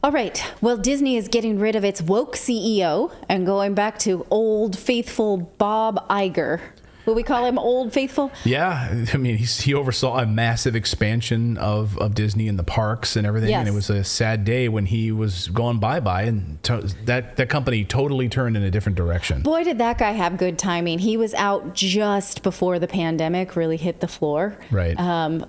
All right. Well, Disney is getting rid of its woke CEO and going back to old faithful Bob Iger. Will we call him Old Faithful? Yeah. I mean, he oversaw a massive expansion of Disney and the parks and everything. Yes. And it was a sad day when he was going bye-bye. And that company totally turned in a different direction. Boy, did that guy have good timing. He was out just before the pandemic really hit the floor. Right.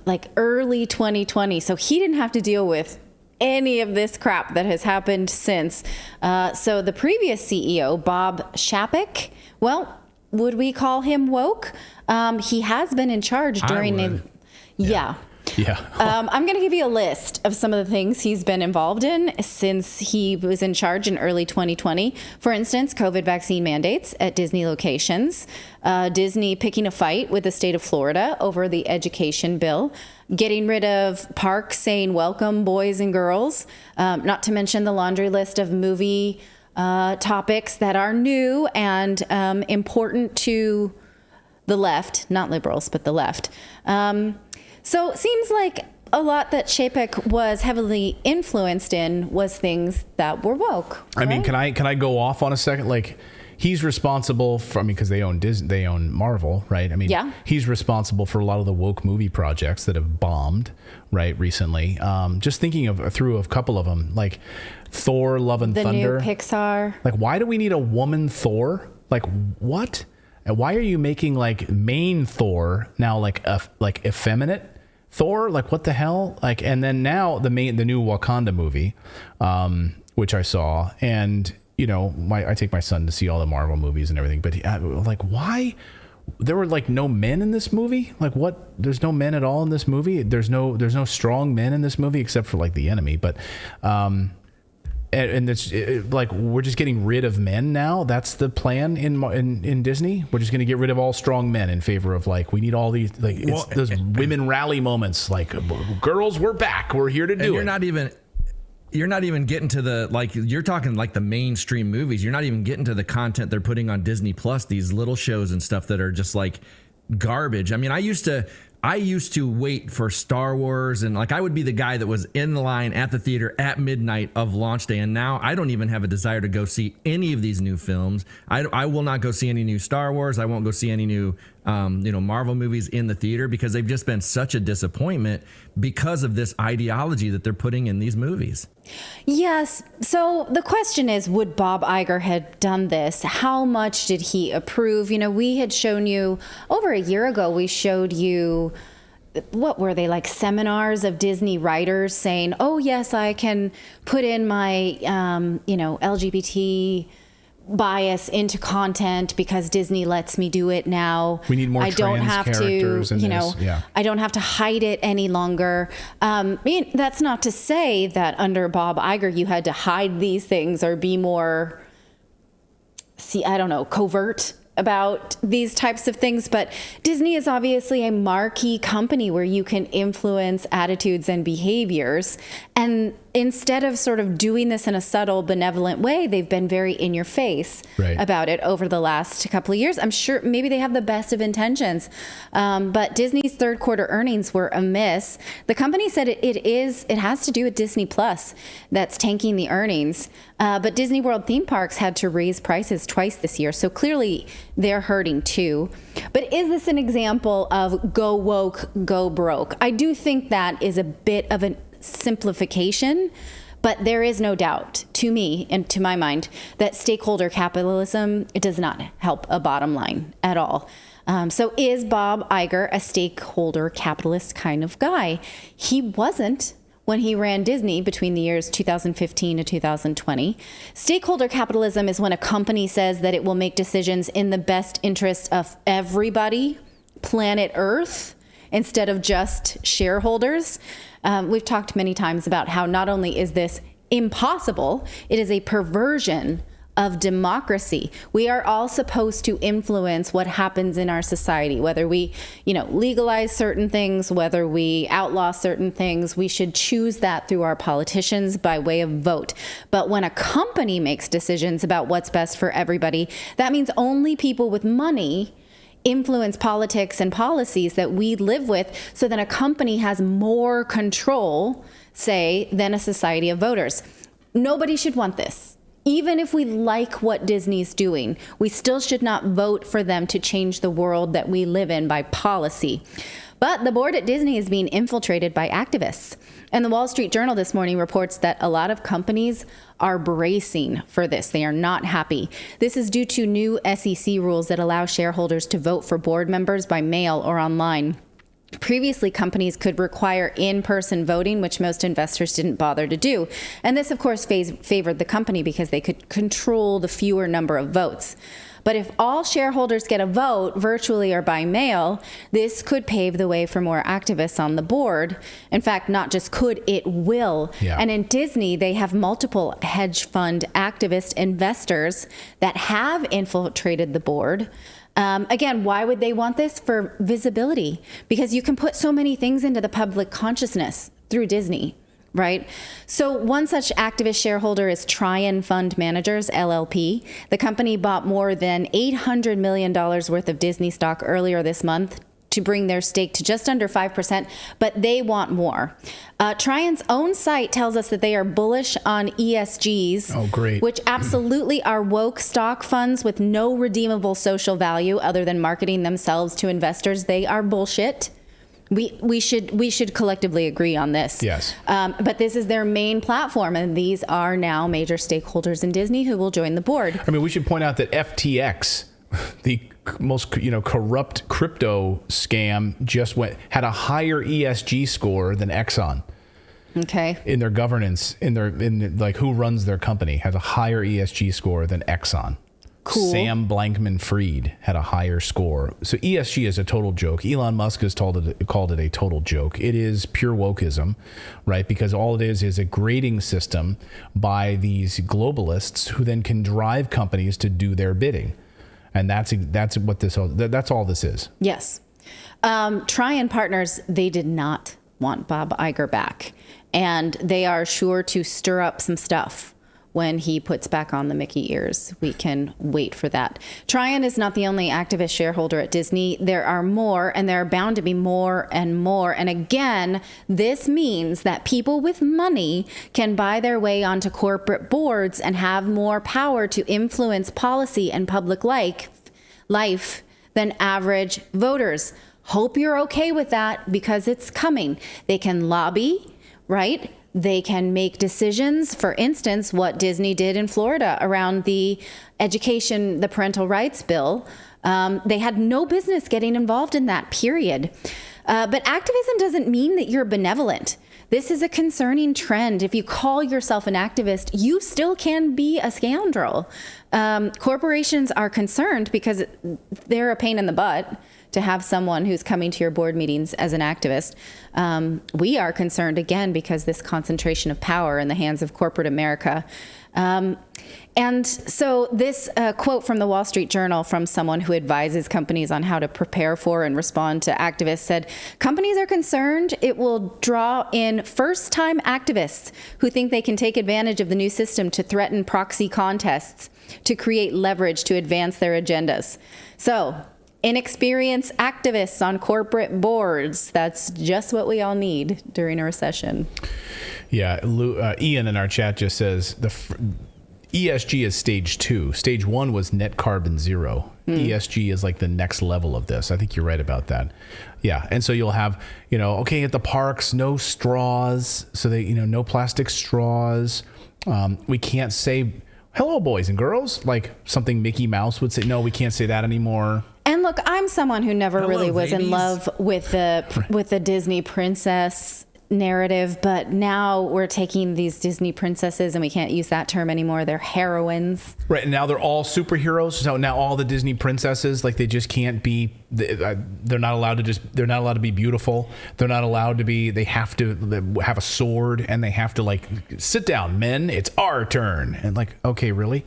Like early 2020. So he didn't have to deal with any of this crap that has happened since. So the previous CEO, Bob Chapek, well, would we call him woke? He has been in charge during Yeah. I'm going to give you a list of some of the things he's been involved in since he was in charge in early 2020. For instance, COVID vaccine mandates at Disney locations, Disney picking a fight with the state of Florida over the education bill, getting rid of parks saying welcome boys and girls, not to mention the laundry list of movie topics that are new and important to the left, not liberals, but the left. So it seems like a lot that Chapek was heavily influenced in was things that were woke. I mean, can I go off on a second? Like, he's responsible for, because they own Disney, they own Marvel, right? I mean, he's responsible for a lot of the woke movie projects that have bombed, right, recently. Just thinking through a couple of them, like Thor, Love and Thunder. The new Pixar. Like, why do we need a woman Thor? Like, what? And why are you making like main Thor now like effeminate Thor? Like, what the hell? Like, and then now the new Wakanda movie, which I saw, and I take my son to see all the Marvel movies and everything, but like, why? There were like no men in this movie. Like, what? There's no men at all in this movie. There's no strong men in this movie except for like the enemy. But and it's like we're just getting rid of men now. That's the plan in Disney. We're just going to get rid of all strong men in favor of like we need all these it's those women rally moments. Like, girls, we're back. We're here to do it. You're not even getting to the, like, you're talking like the mainstream movies. You're not even getting to the content they're putting on Disney Plus, these little shows and stuff that are just like garbage. I mean, I used to wait for Star Wars, and like I would be the guy that was in the line at the theater at midnight of launch day. And now I don't even have a desire to go see any of these new films. I will not go see any new Star Wars. I won't go see any new Marvel movies in the theater because they've just been such a disappointment because of this ideology that they're putting in these movies. Yes. So the question is, would Bob Iger have done this? How much did he approve? We had shown you over a year ago, we showed you, what were they, like seminars of Disney writers saying, oh, yes, I can put in my, LGBT bias into content because Disney lets me do it now. We need more I don't have characters to, in this. Yeah. I don't have to hide it any longer. That's not to say that under Bob Iger you had to hide these things or be more, covert about these types of things. But Disney is obviously a marquee company where you can influence attitudes and behaviors. And instead of sort of doing this in a subtle, benevolent way, they've been very in your face about it over the last couple of years. I'm sure maybe they have the best of intentions. But Disney's third quarter earnings were amiss. The company said it has to do with Disney Plus that's tanking the earnings. But Disney World theme parks had to raise prices twice this year. So clearly they're hurting too. But is this an example of go woke, go broke? I do think that is a bit of a simplification, but there is no doubt to me and to my mind that stakeholder capitalism, it does not help a bottom line at all. So is Bob Iger a stakeholder capitalist kind of guy? He wasn't when he ran Disney between the years 2015 to 2020. Stakeholder capitalism is when a company says that it will make decisions in the best interest of everybody, planet Earth, instead of just shareholders. We've talked many times about how not only is this impossible, it is a perversion of democracy. We are all supposed to influence what happens in our society, whether we, legalize certain things, whether we outlaw certain things. We should choose that through our politicians by way of vote. But when a company makes decisions about what's best for everybody, that means only people with money influence politics and policies that we live with, so that a company has more control, say, than a society of voters. nobody should want this. Even if we like what Disney's doing, we still should not vote for them to change the world that we live in by policy. But the board at Disney is being infiltrated by activists. And the Wall Street Journal this morning reports that a lot of companies are bracing for this. They are not happy. This is due to new SEC rules that allow shareholders to vote for board members by mail or online. Previously, companies could require in-person voting, which most investors didn't bother to do. And this, of course, favored the company because they could control the fewer number of votes. But if all shareholders get a vote virtually or by mail, this could pave the way for more activists on the board. In fact, not just could, it will. Yeah. And in Disney, they have multiple hedge fund activist investors that have infiltrated the board. Again, why would they want this? For visibility, because you can put so many things into the public consciousness through Disney, right? So one such activist shareholder is Tryon Fund Managers, LLP. The company bought more than $800 million worth of Disney stock earlier this month to bring their stake to just under 5%, but they want more. Tryon's own site tells us that they are bullish on ESGs, Oh, great. which absolutely are woke stock funds with no redeemable social value other than marketing themselves to investors. They are bullshit. We should collectively agree on this. Yes. But this is their main platform, and these are now major stakeholders in Disney who will join the board. I mean, we should point out that FTX, the most corrupt crypto scam, had a higher ESG score than Exxon. Okay. In their governance, in like who runs their company, has a higher ESG score than Exxon. Cool. Sam Blankman-Fried had a higher score. So ESG is a total joke. Elon Musk has called it a total joke. It is pure wokeism, right? Because all it is a grading system by these globalists who then can drive companies to do their bidding. And that's all this is. Yes. Tryon Partners, they did not want Bob Iger back. And they are sure to stir up some stuff when he puts back on the Mickey ears. We can wait for that. Tryon is not the only activist shareholder at Disney. There are more, and there are bound to be more and more. And again, this means that people with money can buy their way onto corporate boards and have more power to influence policy and public life than average voters. Hope you're okay with that, because it's coming. They can lobby, right? They can make decisions. For instance, what Disney did in Florida around the parental rights bill. They had no business getting involved in that, period. But activism doesn't mean that you're benevolent. This is a concerning trend. If you call yourself an activist, you still can be a scoundrel. Corporations are concerned because they're a pain in the butt to have someone who's coming to your board meetings as an activist. We are concerned, again, because this concentration of power in the hands of corporate America. And so this quote from the Wall Street Journal from someone who advises companies on how to prepare for and respond to activists said, companies are concerned it will draw in first-time activists who think they can take advantage of the new system to threaten proxy contests, to create leverage to advance their agendas. So inexperienced activists on corporate boards, that's just what we all need during a recession. Yeah, Ian in our chat just says ESG is stage 2. Stage 1 was net carbon zero. ESG is like the next level of this. I think you're right about that. Yeah. And so you'll have, at the parks, no straws. So no plastic straws. We can't say, hello, boys and girls, like something Mickey Mouse would say. No, we can't say that anymore. And look, I'm someone who never really was in love with the Disney princess narrative, but now we're taking these Disney princesses, and we can't use that term anymore. They're heroines. Right. And now they're all superheroes. So now all the Disney princesses, like, they just can't be, they're not allowed to be beautiful. They're not allowed to be, they have to have a sword, and they have to, like, sit down, men, it's our turn. And like, okay, really?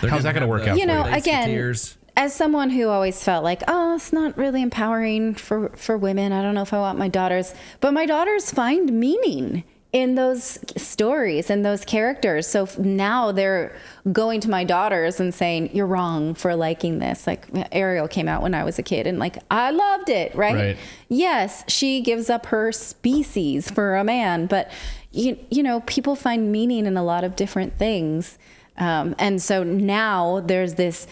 How's that going to work out? Again, as someone who always felt like, it's not really empowering for women. I don't know if I want my daughters. But my daughters find meaning in those stories and those characters. So now they're going to my daughters and saying, you're wrong for liking this. Like, Ariel came out when I was a kid, and like, I loved it, right? Yes, she gives up her species for a man. But, you know, people find meaning in a lot of different things. And so now there's this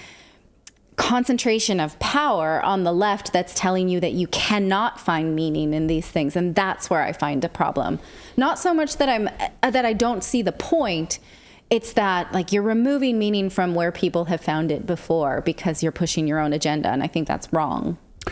concentration of power on the left that's telling you that you cannot find meaning in these things. And that's where I find a problem. Not so much that I don't see the point. It's that, like, you're removing meaning from where people have found it before because you're pushing your own agenda. And I think that's wrong.